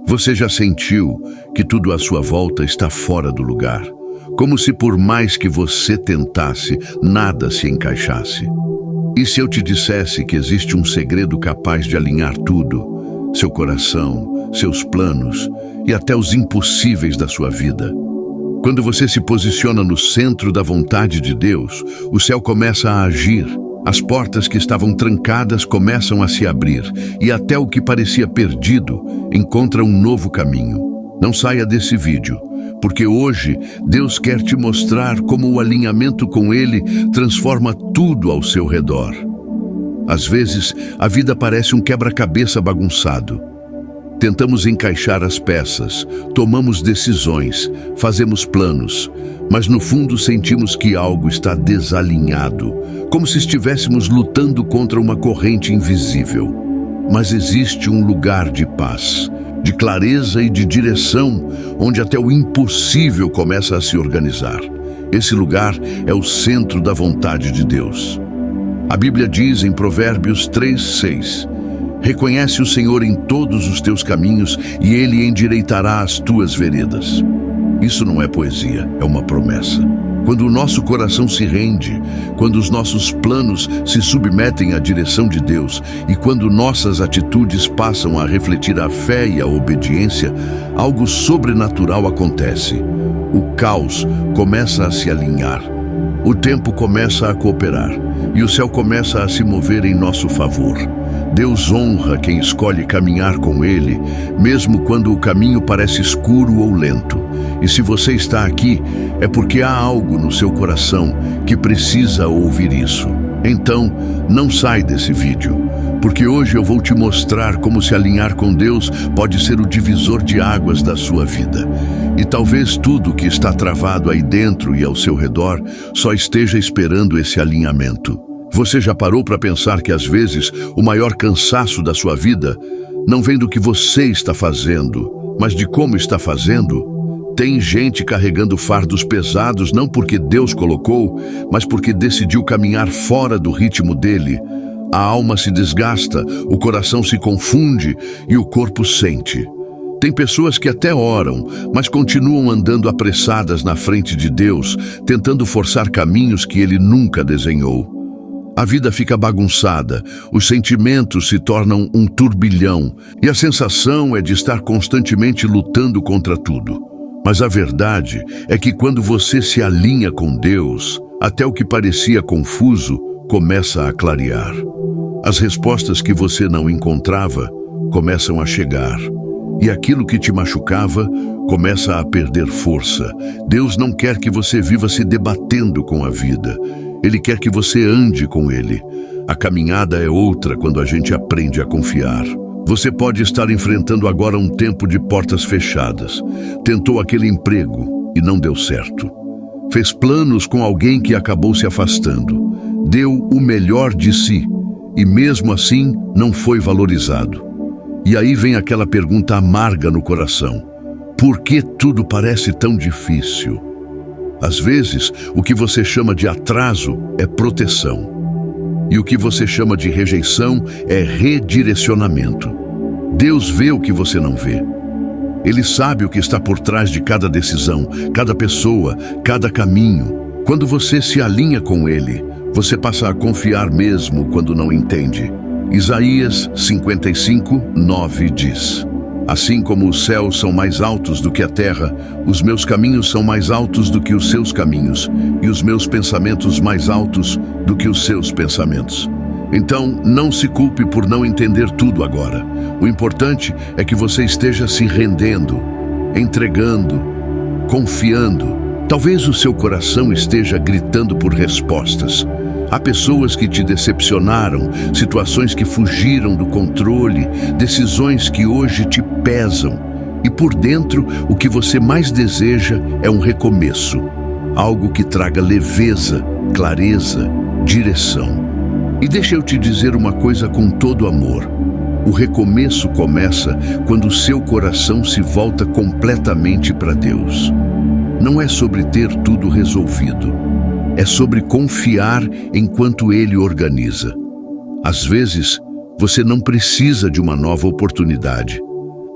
Você já sentiu que tudo à sua volta está fora do lugar? Como se por mais que você tentasse, nada se encaixasse. E se eu te dissesse que existe um segredo capaz de alinhar tudo, seu coração, seus planos e até os impossíveis da sua vida? Quando você se posiciona no centro da vontade de Deus, o céu começa a agir. As portas que estavam trancadas começam a se abrir e até o que parecia perdido encontra um novo caminho. Não saia desse vídeo, porque hoje Deus quer te mostrar como o alinhamento com Ele transforma tudo ao seu redor. Às vezes, a vida parece um quebra-cabeça bagunçado. Tentamos encaixar as peças, tomamos decisões, fazemos planos, mas no fundo sentimos que algo está desalinhado, como se estivéssemos lutando contra uma corrente invisível. Mas existe um lugar de paz, de clareza e de direção, onde até o impossível começa a se organizar. Esse lugar é o centro da vontade de Deus. A Bíblia diz em Provérbios 3:6: reconhece o Senhor em todos os teus caminhos e Ele endireitará as tuas veredas. Isso não é poesia, é uma promessa. Quando o nosso coração se rende, quando os nossos planos se submetem à direção de Deus e quando nossas atitudes passam a refletir a fé e a obediência, algo sobrenatural acontece. O caos começa a se alinhar, o tempo começa a cooperar e o céu começa a se mover em nosso favor. Deus honra quem escolhe caminhar com Ele, mesmo quando o caminho parece escuro ou lento. E se você está aqui, é porque há algo no seu coração que precisa ouvir isso. Então, não sai desse vídeo, porque hoje eu vou te mostrar como se alinhar com Deus pode ser o divisor de águas da sua vida. E talvez tudo que está travado aí dentro e ao seu redor só esteja esperando esse alinhamento. Você já parou para pensar que às vezes o maior cansaço da sua vida não vem do que você está fazendo, mas de como está fazendo? Tem gente carregando fardos pesados não porque Deus colocou, mas porque decidiu caminhar fora do ritmo dele. A alma se desgasta, o coração se confunde e o corpo sente. Tem pessoas que até oram, mas continuam andando apressadas na frente de Deus, tentando forçar caminhos que Ele nunca desenhou. A vida fica bagunçada, os sentimentos se tornam um turbilhão e a sensação é de estar constantemente lutando contra tudo. Mas a verdade é que quando você se alinha com Deus, até o que parecia confuso começa a clarear. As respostas que você não encontrava começam a chegar. E aquilo que te machucava começa a perder força. Deus não quer que você viva se debatendo com a vida. Ele quer que você ande com Ele. A caminhada é outra quando a gente aprende a confiar. Você pode estar enfrentando agora um tempo de portas fechadas. Tentou aquele emprego e não deu certo. Fez planos com alguém que acabou se afastando. Deu o melhor de si e mesmo assim não foi valorizado. E aí vem aquela pergunta amarga no coração: por que tudo parece tão difícil? Às vezes, o que você chama de atraso é proteção. E o que você chama de rejeição é redirecionamento. Deus vê o que você não vê. Ele sabe o que está por trás de cada decisão, cada pessoa, cada caminho. Quando você se alinha com Ele, você passa a confiar mesmo quando não entende. Isaías 55:9 diz: assim como os céus são mais altos do que a terra, os meus caminhos são mais altos do que os seus caminhos, e os meus pensamentos mais altos do que os seus pensamentos. Então, não se culpe por não entender tudo agora. O importante é que você esteja se rendendo, entregando, confiando. Talvez o seu coração esteja gritando por respostas. Há pessoas que te decepcionaram, situações que fugiram do controle, decisões que hoje te pesam. E por dentro, o que você mais deseja é um recomeço, algo que traga leveza, clareza, direção. E deixa eu te dizer uma coisa com todo amor. O recomeço começa quando o seu coração se volta completamente para Deus. Não é sobre ter tudo resolvido. É sobre confiar enquanto Ele organiza. Às vezes, você não precisa de uma nova oportunidade.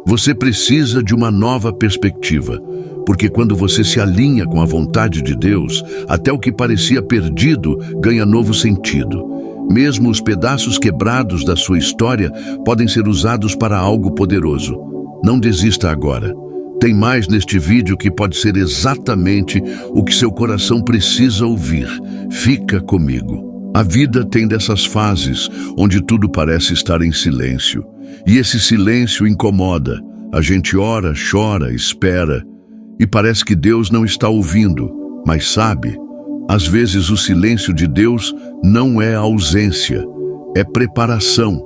Você precisa de uma nova perspectiva, porque quando você se alinha com a vontade de Deus, até o que parecia perdido ganha novo sentido. Mesmo os pedaços quebrados da sua história podem ser usados para algo poderoso. Não desista agora. Tem mais neste vídeo que pode ser exatamente o que seu coração precisa ouvir. Fica comigo. A vida tem dessas fases onde tudo parece estar em silêncio. E esse silêncio incomoda. A gente ora, chora, espera. E parece que Deus não está ouvindo. Mas sabe, às vezes o silêncio de Deus não é ausência, é preparação.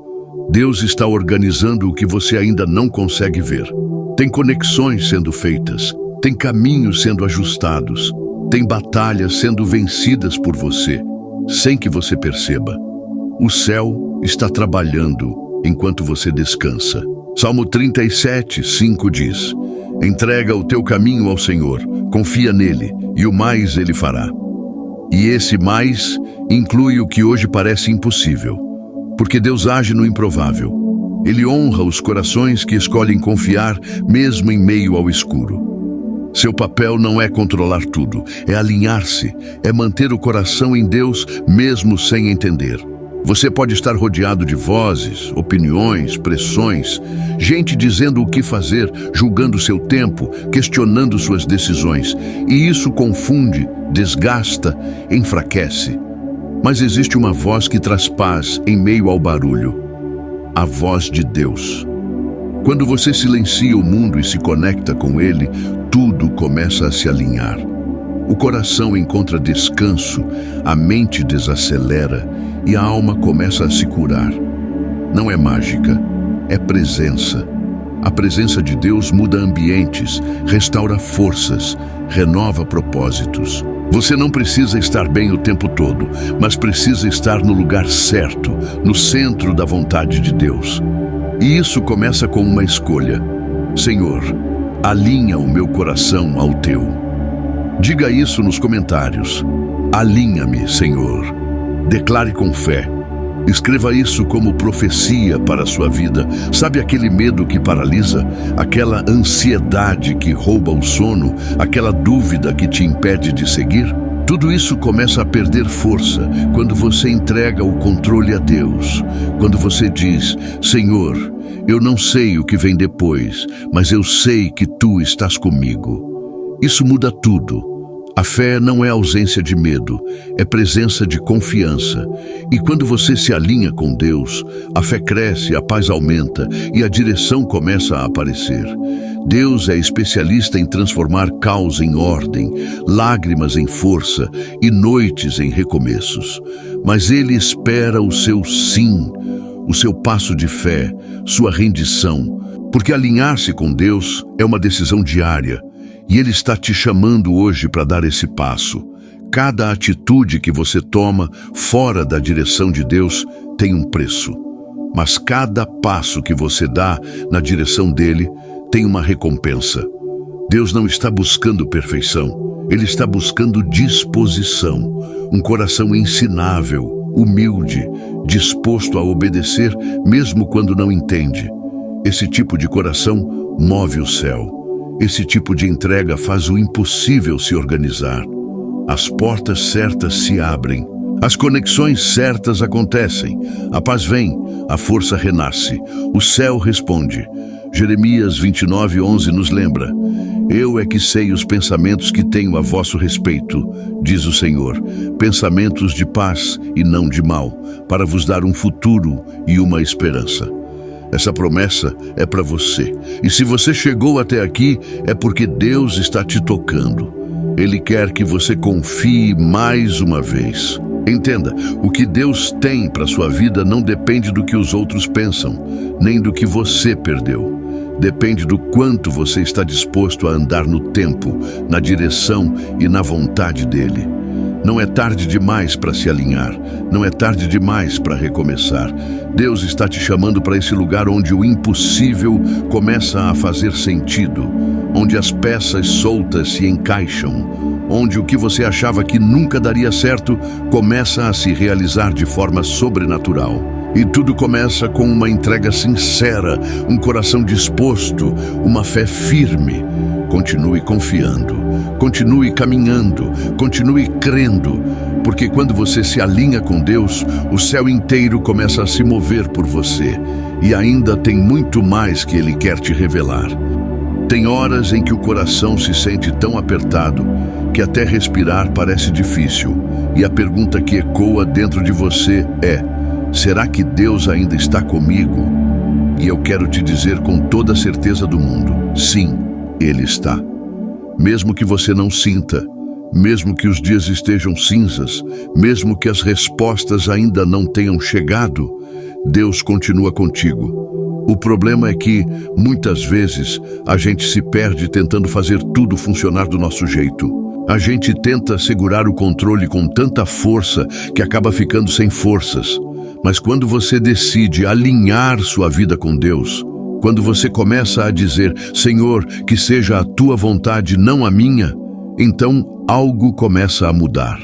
Deus está organizando o que você ainda não consegue ver. Tem conexões sendo feitas, tem caminhos sendo ajustados, tem batalhas sendo vencidas por você, sem que você perceba. O céu está trabalhando enquanto você descansa. Salmo 37:5 diz: entrega o teu caminho ao Senhor, confia nele, e o mais ele fará. E esse mais inclui o que hoje parece impossível, porque Deus age no improvável. Ele honra os corações que escolhem confiar mesmo em meio ao escuro. Seu papel não é controlar tudo, é alinhar-se, é manter o coração em Deus mesmo sem entender. Você pode estar rodeado de vozes, opiniões, pressões, gente dizendo o que fazer, julgando seu tempo, questionando suas decisões. E isso confunde, desgasta, enfraquece. Mas existe uma voz que traz paz em meio ao barulho. A voz de Deus. Quando você silencia o mundo e se conecta com ele, tudo começa a se alinhar. O coração encontra descanso, a mente desacelera e a alma começa a se curar. Não é mágica, é presença. A presença de Deus muda ambientes, restaura forças, renova propósitos. Você não precisa estar bem o tempo todo, mas precisa estar no lugar certo, no centro da vontade de Deus. E isso começa com uma escolha. Senhor, alinha o meu coração ao teu. Diga isso nos comentários. Alinha-me, Senhor. Declare com fé. Escreva isso como profecia para a sua vida. Sabe aquele medo que paralisa? Aquela ansiedade que rouba o sono? Aquela dúvida que te impede de seguir? Tudo isso começa a perder força quando você entrega o controle a Deus. Quando você diz: Senhor, eu não sei o que vem depois, mas eu sei que Tu estás comigo. Isso muda tudo. A fé não é ausência de medo, é presença de confiança. E quando você se alinha com Deus, a fé cresce, a paz aumenta e a direção começa a aparecer. Deus é especialista em transformar caos em ordem, lágrimas em força e noites em recomeços. Mas Ele espera o seu sim, o seu passo de fé, sua rendição. Porque alinhar-se com Deus é uma decisão diária. E Ele está te chamando hoje para dar esse passo. Cada atitude que você toma fora da direção de Deus tem um preço. Mas cada passo que você dá na direção dele tem uma recompensa. Deus não está buscando perfeição. Ele está buscando disposição. Um coração ensinável, humilde, disposto a obedecer mesmo quando não entende. Esse tipo de coração move o céu. Esse tipo de entrega faz o impossível se organizar. As portas certas se abrem. As conexões certas acontecem. A paz vem, a força renasce. O céu responde. Jeremias 29:11 nos lembra: Eu é que sei os pensamentos que tenho a vosso respeito, diz o Senhor, pensamentos de paz e não de mal, para vos dar um futuro e uma esperança. Essa promessa é para você. E se você chegou até aqui, é porque Deus está te tocando. Ele quer que você confie mais uma vez. Entenda, o que Deus tem para sua vida não depende do que os outros pensam, nem do que você perdeu. Depende do quanto você está disposto a andar no tempo, na direção e na vontade dele. Não é tarde demais para se alinhar, não é tarde demais para recomeçar. Deus está te chamando para esse lugar onde o impossível começa a fazer sentido, onde as peças soltas se encaixam, onde o que você achava que nunca daria certo começa a se realizar de forma sobrenatural. E tudo começa com uma entrega sincera, um coração disposto, uma fé firme. Continue confiando, continue caminhando, continue crendo, porque quando você se alinha com Deus, o céu inteiro começa a se mover por você, e ainda tem muito mais que Ele quer te revelar. Tem horas em que o coração se sente tão apertado que até respirar parece difícil, e a pergunta que ecoa dentro de você é: será que Deus ainda está comigo? E eu quero te dizer com toda a certeza do mundo: sim, Ele está. Mesmo que você não sinta, mesmo que os dias estejam cinzas, mesmo que as respostas ainda não tenham chegado, Deus continua contigo. O problema é que, muitas vezes, a gente se perde tentando fazer tudo funcionar do nosso jeito. A gente tenta segurar o controle com tanta força que acaba ficando sem forças. Mas quando você decide alinhar sua vida com Deus, quando você começa a dizer: Senhor, que seja a tua vontade, não a minha, então algo começa a mudar.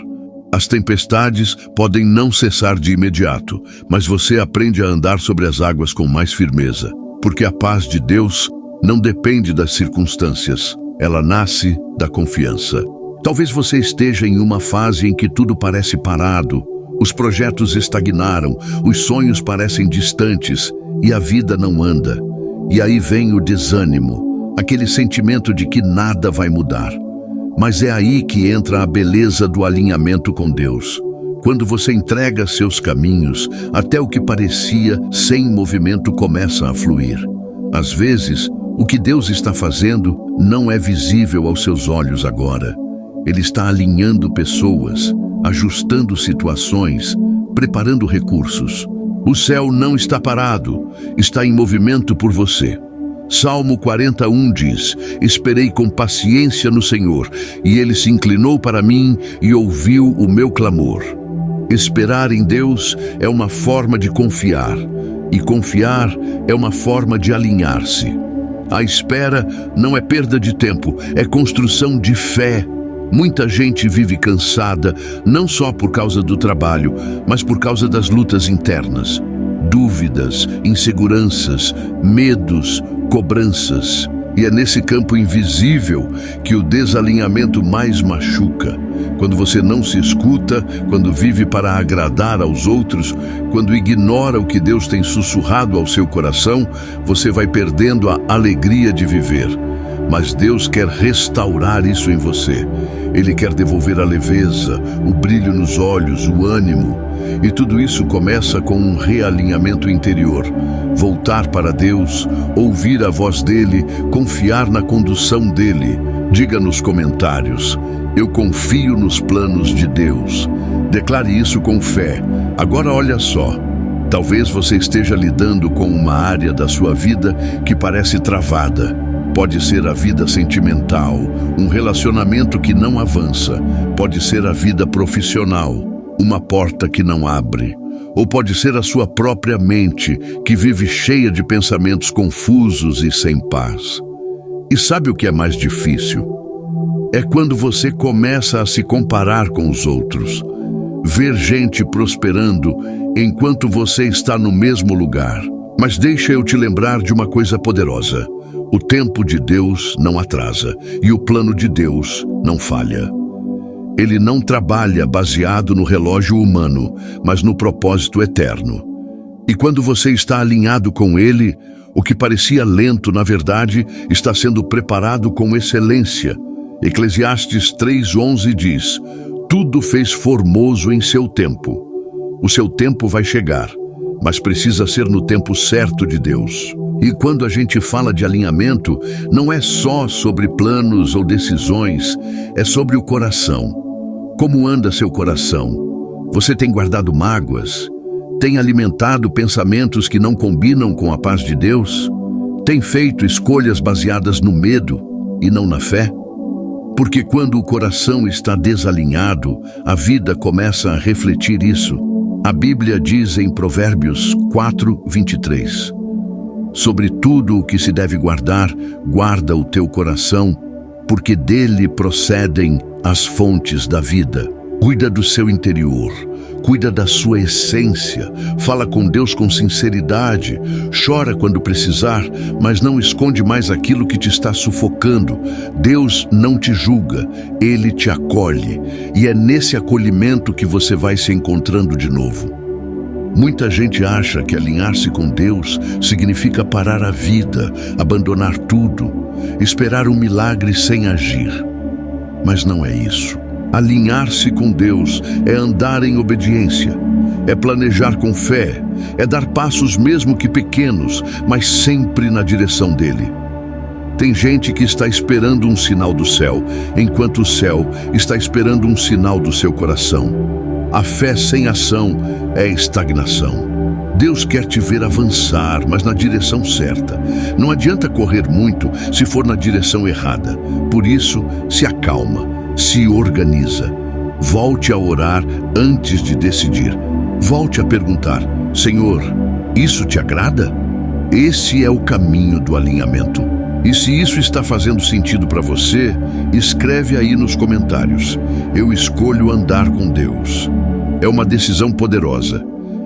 As tempestades podem não cessar de imediato, mas você aprende a andar sobre as águas com mais firmeza, porque a paz de Deus não depende das circunstâncias, ela nasce da confiança. Talvez você esteja em uma fase em que tudo parece parado, os projetos estagnaram, os sonhos parecem distantes e a vida não anda. E aí vem o desânimo, aquele sentimento de que nada vai mudar. Mas é aí que entra a beleza do alinhamento com Deus. Quando você entrega seus caminhos, até o que parecia sem movimento começa a fluir. Às vezes, o que Deus está fazendo não é visível aos seus olhos agora. Ele está alinhando pessoas, ajustando situações, preparando recursos. O céu não está parado, está em movimento por você. Salmo 41 diz: esperei com paciência no Senhor, e Ele se inclinou para mim e ouviu o meu clamor. Esperar em Deus é uma forma de confiar, e confiar é uma forma de alinhar-se. A espera não é perda de tempo, é construção de fé. Muita gente vive cansada, não só por causa do trabalho, mas por causa das lutas internas. Dúvidas, inseguranças, medos, cobranças. E é nesse campo invisível que o desalinhamento mais machuca. Quando você não se escuta, quando vive para agradar aos outros, quando ignora o que Deus tem sussurrado ao seu coração, você vai perdendo a alegria de viver. Mas Deus quer restaurar isso em você. Ele quer devolver a leveza, o brilho nos olhos, o ânimo. E tudo isso começa com um realinhamento interior. Voltar para Deus, ouvir a voz dele, confiar na condução dele. Diga nos comentários: eu confio nos planos de Deus. Declare isso com fé. Agora olha só. Talvez você esteja lidando com uma área da sua vida que parece travada. Pode ser a vida sentimental, um relacionamento que não avança. Pode ser a vida profissional, uma porta que não abre. Ou pode ser a sua própria mente, que vive cheia de pensamentos confusos e sem paz. E sabe o que é mais difícil? É quando você começa a se comparar com os outros. Ver gente prosperando enquanto você está no mesmo lugar. Mas deixa eu te lembrar de uma coisa poderosa. O tempo de Deus não atrasa e o plano de Deus não falha. Ele não trabalha baseado no relógio humano, mas no propósito eterno. E quando você está alinhado com Ele, o que parecia lento, na verdade, está sendo preparado com excelência. Eclesiastes 3:11 diz: tudo fez formoso em seu tempo. O seu tempo vai chegar, mas precisa ser no tempo certo de Deus. E quando a gente fala de alinhamento, não é só sobre planos ou decisões, é sobre o coração. Como anda seu coração? Você tem guardado mágoas? Tem alimentado pensamentos que não combinam com a paz de Deus? Tem feito escolhas baseadas no medo e não na fé? Porque quando o coração está desalinhado, a vida começa a refletir isso. A Bíblia diz em Provérbios 4:23: sobre tudo o que se deve guardar, guarda o teu coração, porque dele procedem as fontes da vida. Cuida do seu interior, cuida da sua essência, fala com Deus com sinceridade, chora quando precisar, mas não esconde mais aquilo que te está sufocando. Deus não te julga, Ele te acolhe, e é nesse acolhimento que você vai se encontrando de novo. Muita gente acha que alinhar-se com Deus significa parar a vida, abandonar tudo, esperar um milagre sem agir. Mas não é isso. Alinhar-se com Deus é andar em obediência, é planejar com fé, é dar passos mesmo que pequenos, mas sempre na direção dele. Tem gente que está esperando um sinal do céu, enquanto o céu está esperando um sinal do seu coração. A fé sem ação é estagnação. Deus quer te ver avançar, mas na direção certa. Não adianta correr muito se for na direção errada. Por isso, se acalma. Se organiza. Volte a orar antes de decidir. Volte a perguntar: Senhor, isso te agrada? Esse é o caminho do alinhamento. E se isso está fazendo sentido para você, escreve aí nos comentários: eu escolho andar com Deus. É uma decisão poderosa.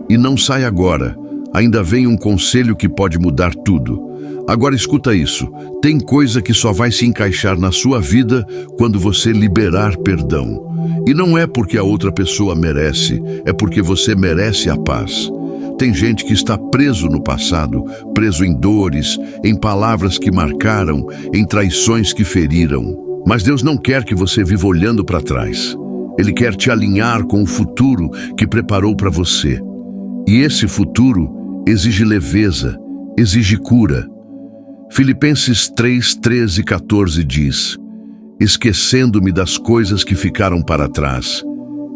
E não sai agora. Ainda vem um conselho que pode mudar tudo. Agora escuta isso, tem coisa que só vai se encaixar na sua vida quando você liberar perdão. E não é porque a outra pessoa merece, é porque você merece a paz. Tem gente que está preso no passado, preso em dores, em palavras que marcaram, em traições que feriram. Mas Deus não quer que você viva olhando para trás. Ele quer te alinhar com o futuro que preparou para você. E esse futuro exige leveza, exige cura. Filipenses 3, 13 e 14 diz: esquecendo-me das coisas que ficaram para trás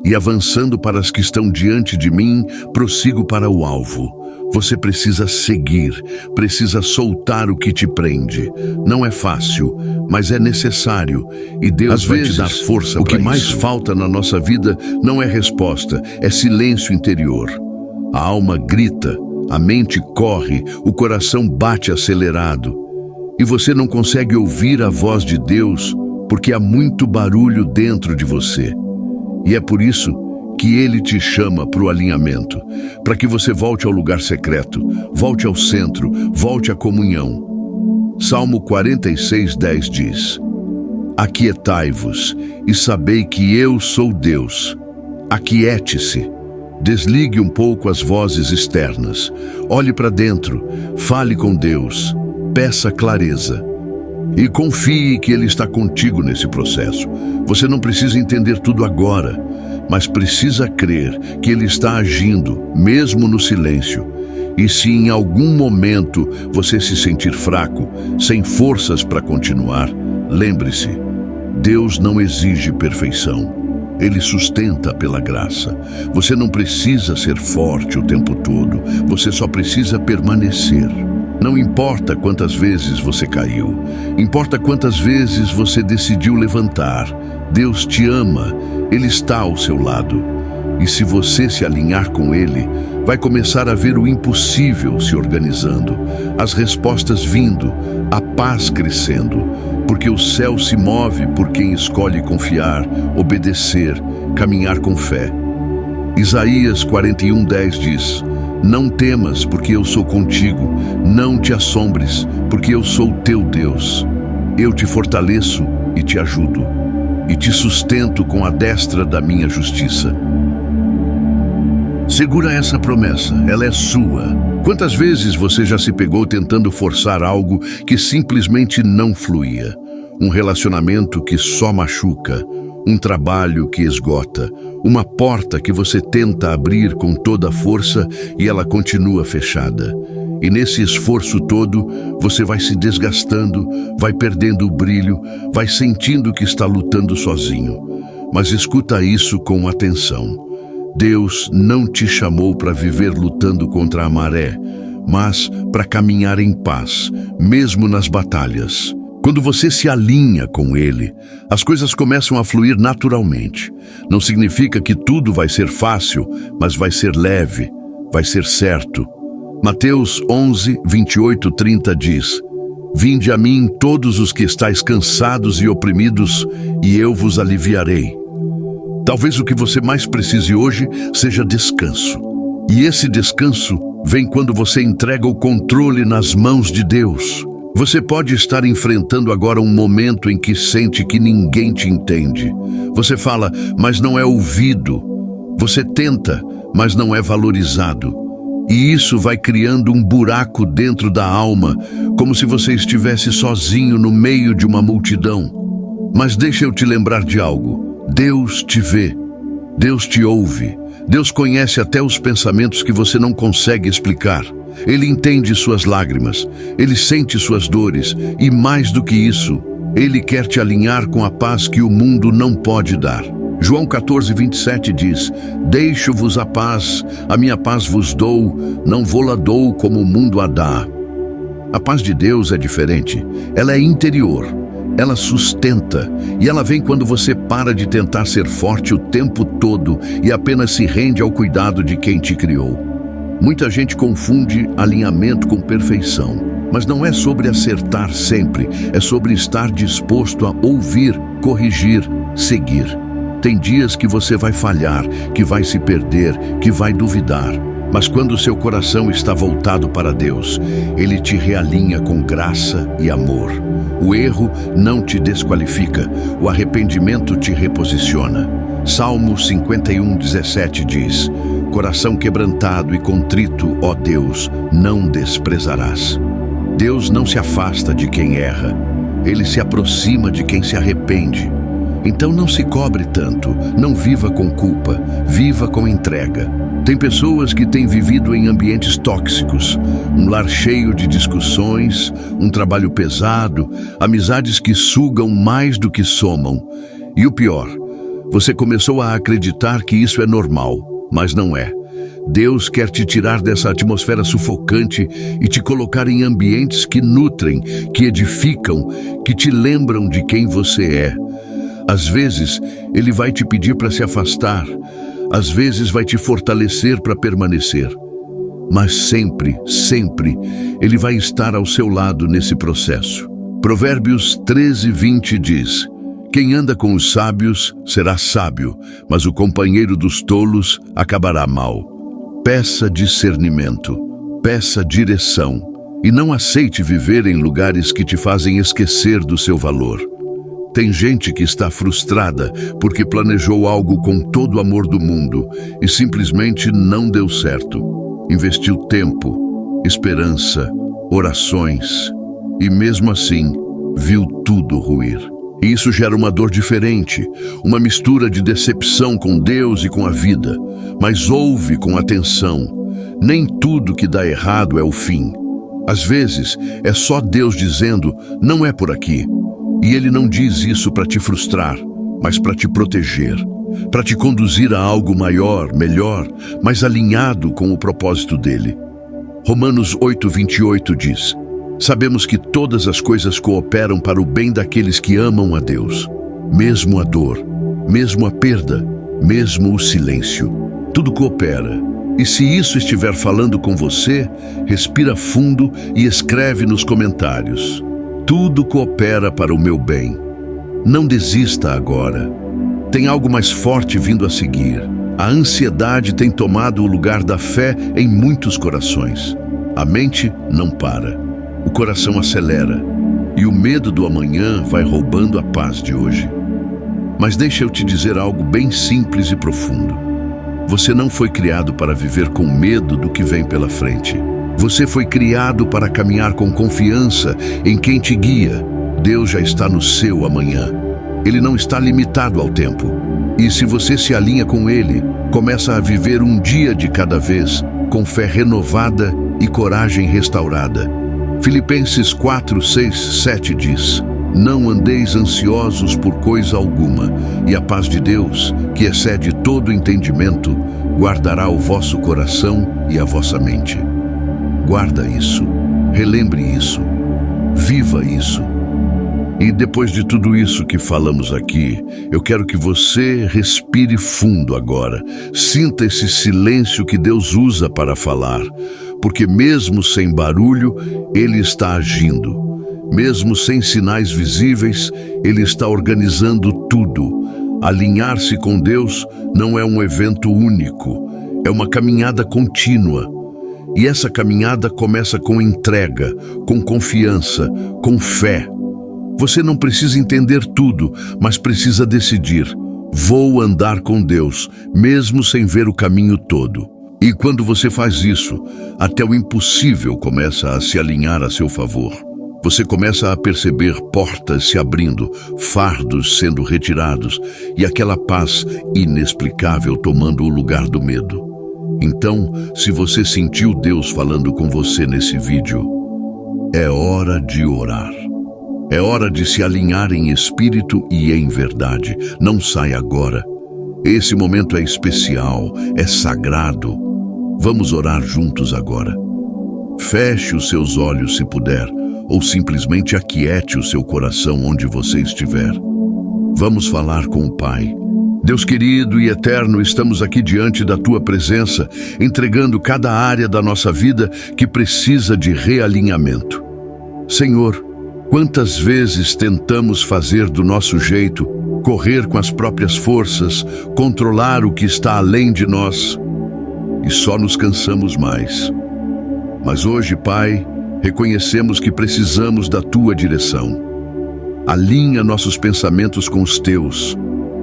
e avançando para as que estão diante de mim, prossigo para o alvo. Você precisa seguir, precisa soltar o que te prende. Não é fácil, mas é necessário, e Deus vai te dar força. O que mais falta na nossa vida não é resposta, é silêncio interior. A alma grita, a mente corre, o coração bate acelerado. E você não consegue ouvir a voz de Deus porque há muito barulho dentro de você. E é por isso que Ele te chama para o alinhamento, para que você volte ao lugar secreto, volte ao centro, volte à comunhão. Salmo 46, 10 diz: aquietai-vos e sabei que eu sou Deus. Aquiete-se. Desligue um pouco as vozes externas. Olhe para dentro, fale com Deus, peça clareza. E confie que Ele está contigo nesse processo. Você não precisa entender tudo agora, mas precisa crer que Ele está agindo, mesmo no silêncio. E se em algum momento você se sentir fraco, sem forças para continuar, lembre-se, Deus não exige perfeição. Ele sustenta pela graça. Você não precisa ser forte o tempo todo, você só precisa permanecer. Não importa quantas vezes você caiu, importa quantas vezes você decidiu levantar. Deus te ama, Ele está ao seu lado. E se você se alinhar com Ele, vai começar a ver o impossível se organizando, as respostas vindo, a paz crescendo, porque o céu se move por quem escolhe confiar, obedecer, caminhar com fé. Isaías 41:10 diz: não temas, porque eu sou contigo, não te assombres, porque eu sou teu Deus. Eu te fortaleço e te ajudo, e te sustento com a destra da minha justiça. Segura essa promessa, ela é sua. Quantas vezes você já se pegou tentando forçar algo que simplesmente não fluía? Um relacionamento que só machuca, um trabalho que esgota, uma porta que você tenta abrir com toda a força e ela continua fechada. E nesse esforço todo, você vai se desgastando, vai perdendo o brilho, vai sentindo que está lutando sozinho. Mas escuta isso com atenção. Deus não te chamou para viver lutando contra a maré, mas para caminhar em paz, mesmo nas batalhas. Quando você se alinha com Ele, as coisas começam a fluir naturalmente. Não significa que tudo vai ser fácil, mas vai ser leve, vai ser certo. Mateus 11, 28, 30 diz: vinde a mim todos os que estáis cansados e oprimidos, e eu vos aliviarei. Talvez o que você mais precise hoje seja descanso. E esse descanso vem quando você entrega o controle nas mãos de Deus. Você pode estar enfrentando agora um momento em que sente que ninguém te entende. Você fala, mas não é ouvido. Você tenta, mas não é valorizado. E isso vai criando um buraco dentro da alma, como se você estivesse sozinho no meio de uma multidão. Mas deixa eu te lembrar de algo. Deus te vê. Deus te ouve. Deus conhece até os pensamentos que você não consegue explicar. Ele entende suas lágrimas. Ele sente suas dores. E mais do que isso, Ele quer te alinhar com a paz que o mundo não pode dar. João 14:27 diz, deixo-vos a minha paz vos dou, não vou-la dou como o mundo a dá. A paz de Deus é diferente. Ela é interior. Ela sustenta, e ela vem quando você para de tentar ser forte o tempo todo e apenas se rende ao cuidado de quem te criou. Muita gente confunde alinhamento com perfeição, mas não é sobre acertar sempre, é sobre estar disposto a ouvir, corrigir, seguir. Tem dias que você vai falhar, que vai se perder, que vai duvidar. Mas quando seu coração está voltado para Deus, Ele te realinha com graça e amor. O erro não te desqualifica, o arrependimento te reposiciona. Salmo 51:17 diz, coração quebrantado e contrito, ó Deus, não desprezarás. Deus não se afasta de quem erra, Ele se aproxima de quem se arrepende. Então não se cobre tanto, não viva com culpa, viva com entrega. Tem pessoas que têm vivido em ambientes tóxicos, um lar cheio de discussões, um trabalho pesado, amizades que sugam mais do que somam. E o pior, você começou a acreditar que isso é normal, mas não é. Deus quer te tirar dessa atmosfera sufocante e te colocar em ambientes que nutrem, que edificam, que te lembram de quem você é. Às vezes, Ele vai te pedir para se afastar. Às vezes, vai te fortalecer para permanecer. Mas sempre, sempre, Ele vai estar ao seu lado nesse processo. Provérbios 13:20 diz, quem anda com os sábios será sábio, mas o companheiro dos tolos acabará mal. Peça discernimento, peça direção, e não aceite viver em lugares que te fazem esquecer do seu valor. Tem gente que está frustrada porque planejou algo com todo o amor do mundo e simplesmente não deu certo. Investiu tempo, esperança, orações e mesmo assim viu tudo ruir. E isso gera uma dor diferente, uma mistura de decepção com Deus e com a vida. Mas ouve com atenção, nem tudo que dá errado é o fim. Às vezes é só Deus dizendo, não é por aqui. E Ele não diz isso para te frustrar, mas para te proteger, para te conduzir a algo maior, melhor, mais alinhado com o propósito dele. Romanos 8:28 diz, sabemos que todas as coisas cooperam para o bem daqueles que amam a Deus. Mesmo a dor, mesmo a perda, mesmo o silêncio, tudo coopera. E se isso estiver falando com você, respira fundo e escreve nos comentários. Tudo coopera para o meu bem. Não desista agora. Tem algo mais forte vindo a seguir. A ansiedade tem tomado o lugar da fé em muitos corações. A mente não para. O coração acelera. E o medo do amanhã vai roubando a paz de hoje. Mas deixa eu te dizer algo bem simples e profundo. Você não foi criado para viver com medo do que vem pela frente. Você foi criado para caminhar com confiança em quem te guia. Deus já está no seu amanhã. Ele não está limitado ao tempo. E se você se alinha com Ele, começa a viver um dia de cada vez, com fé renovada e coragem restaurada. Filipenses 4:6-7 diz, não andeis ansiosos por coisa alguma, e a paz de Deus, que excede todo entendimento, guardará o vosso coração e a vossa mente. Guarda isso, relembre isso, viva isso. E depois de tudo isso que falamos aqui, eu quero que você respire fundo agora. Sinta esse silêncio que Deus usa para falar, porque mesmo sem barulho, Ele está agindo. Mesmo sem sinais visíveis, Ele está organizando tudo. Alinhar-se com Deus não é um evento único, é uma caminhada contínua. E essa caminhada começa com entrega, com confiança, com fé. Você não precisa entender tudo, mas precisa decidir: vou andar com Deus, mesmo sem ver o caminho todo. E quando você faz isso, até o impossível começa a se alinhar a seu favor. Você começa a perceber portas se abrindo, fardos sendo retirados e aquela paz inexplicável tomando o lugar do medo. Então, se você sentiu Deus falando com você nesse vídeo, é hora de orar. É hora de se alinhar em espírito e em verdade. Não sai agora. Esse momento é especial, é sagrado. Vamos orar juntos agora. Feche os seus olhos se puder, ou simplesmente aquiete o seu coração onde você estiver. Vamos falar com o Pai. Deus querido e eterno, estamos aqui diante da Tua presença, entregando cada área da nossa vida que precisa de realinhamento. Senhor, quantas vezes tentamos fazer do nosso jeito, correr com as próprias forças, controlar o que está além de nós, e só nos cansamos mais. Mas hoje, Pai, reconhecemos que precisamos da Tua direção. Alinha nossos pensamentos com os Teus.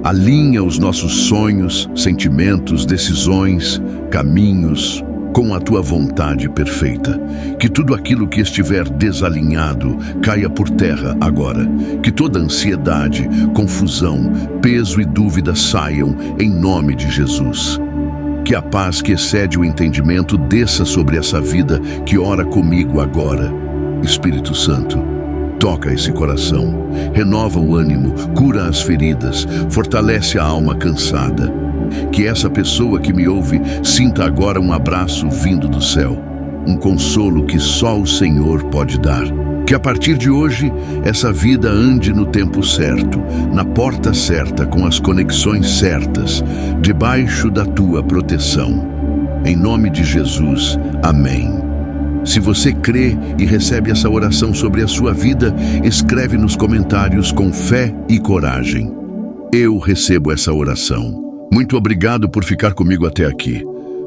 Alinha os nossos sonhos, sentimentos, decisões, caminhos com a Tua vontade perfeita. Que tudo aquilo que estiver desalinhado caia por terra agora. Que toda ansiedade, confusão, peso e dúvida saiam em nome de Jesus. Que a paz que excede o entendimento desça sobre essa vida que ora comigo agora. Espírito Santo, toca esse coração, renova o ânimo, cura as feridas, fortalece a alma cansada. Que essa pessoa que me ouve sinta agora um abraço vindo do céu, um consolo que só o Senhor pode dar. Que a partir de hoje, essa vida ande no tempo certo, na porta certa, com as conexões certas, debaixo da Tua proteção. Em nome de Jesus, amém. Se você crê e recebe essa oração sobre a sua vida, escreve nos comentários com fé e coragem. Eu recebo essa oração. Muito obrigado por ficar comigo até aqui.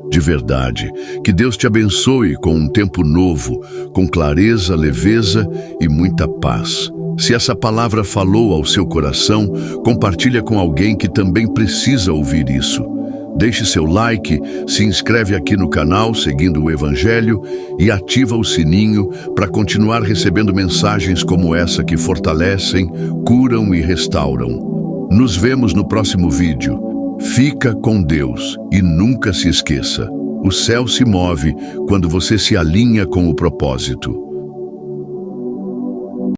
De verdade, que Deus te abençoe com um tempo novo, com clareza, leveza e muita paz. Se essa palavra falou ao seu coração, compartilha com alguém que também precisa ouvir isso. Deixe seu like, se inscreve aqui no canal seguindo o Evangelho e ativa o sininho para continuar recebendo mensagens como essa que fortalecem, curam e restauram. Nos vemos no próximo vídeo. Fica com Deus e nunca se esqueça: o céu se move quando você se alinha com o propósito.